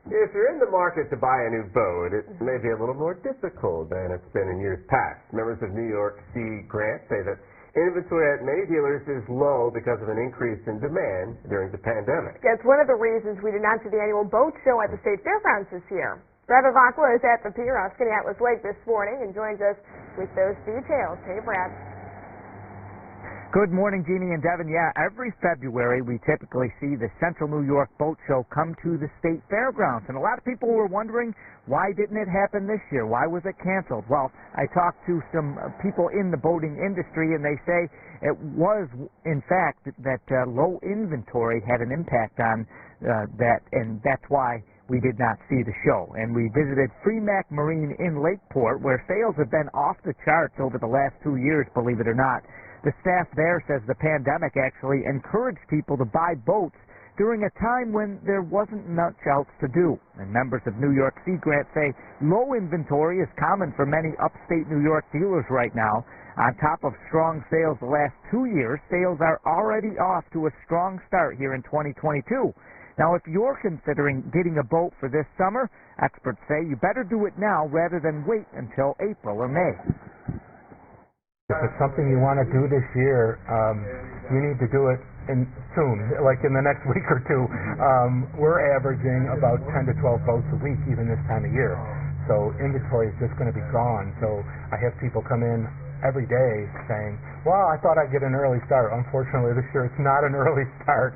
If you're in the market to buy a new boat, it may be a little more difficult than it's been in years past. Members of New York State Fairgrounds say that inventory at many dealers is low because of an increase in demand during the pandemic. That's one of the reasons we did not see the annual boat show at the State Fairgrounds this year. Brad Vivacqua is at the pier on Skaneateles Lake this morning and joins us with those details. Hey, Brad. Good morning, Jeannie and Devin. Yeah, every February we typically see the Central New York Boat Show come to the State Fairgrounds. And a lot of people were wondering, why didn't it happen this year? Why was it canceled? Well, I talked to some people in the boating industry, and they say it was, in fact, that low inventory had an impact on that, and that's why we did not see the show. And we visited Fremac Marine in Lakeport, where sales have been off the charts over the last 2 years, believe it or not. The staff there says the pandemic actually encouraged people to buy boats during a time when there wasn't much else to do. And members of New York Fairgrounds say low inventory is common for many upstate New York dealers right now. On top of strong sales the last 2 years, sales are already off to a strong start here in 2022. Now, if you're considering getting a boat for this summer, experts say you better do it now rather than wait until April or May. If it's something you want to do this year, you need to do it soon, like in the next week or two. We're averaging about 10 to 12 boats a week even this time of year. So inventory is just going to be gone. So I have people come in every day saying, well, I thought I'd get an early start. Unfortunately, this year it's not an early start.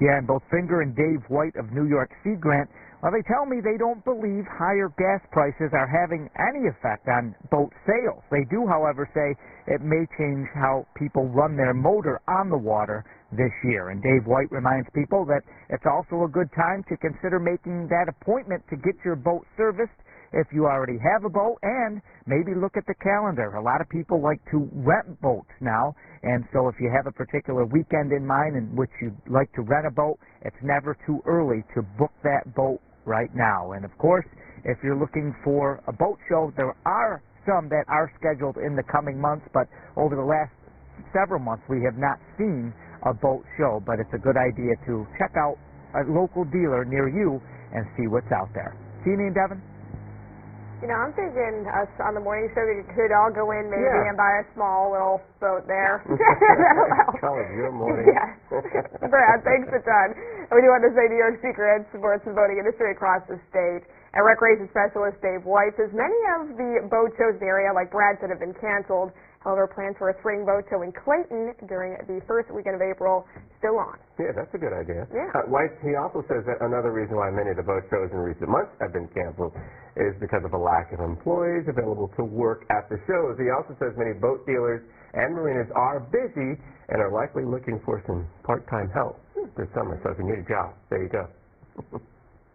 Yeah, and both Finger and Dave White of New York Fairgrounds, well, they tell me they don't believe higher gas prices are having any effect on boat sales. They do, however, say it may change how people run their motor on the water this year. And Dave White reminds people that it's also a good time to consider making that appointment to get your boat serviced if you already have a boat, and maybe look at the calendar. A lot of people like to rent boats now, and so if you have a particular weekend in mind in which you'd like to rent a boat, it's never too early to book that boat right now. And of course, if you're looking for a boat show, there are some that are scheduled in the coming months, but over the last several months we have not seen a boat show. But it's a good idea to check out a local dealer near you and see what's out there. Jeannie and Devin? You know, I'm thinking us on the morning show we could all go in maybe and buy a small little boat there. Call it your morning. Yes. Brad, thanks a ton. And we do want to say New York Secret supports the boating industry across the state. And recreation specialist Dave White says many of the boat shows in the area, like Brad said, have been canceled. However, plans for a spring boat show in Clayton during the first weekend of April still on. Yeah, that's a good idea. Yeah. White, he also says that another reason why many of the boat shows in recent months have been canceled is because of a lack of employees available to work at the shows. He also says many boat dealers and marinas are busy and are likely looking for some part-time help this summer. So if you need a job, there you go.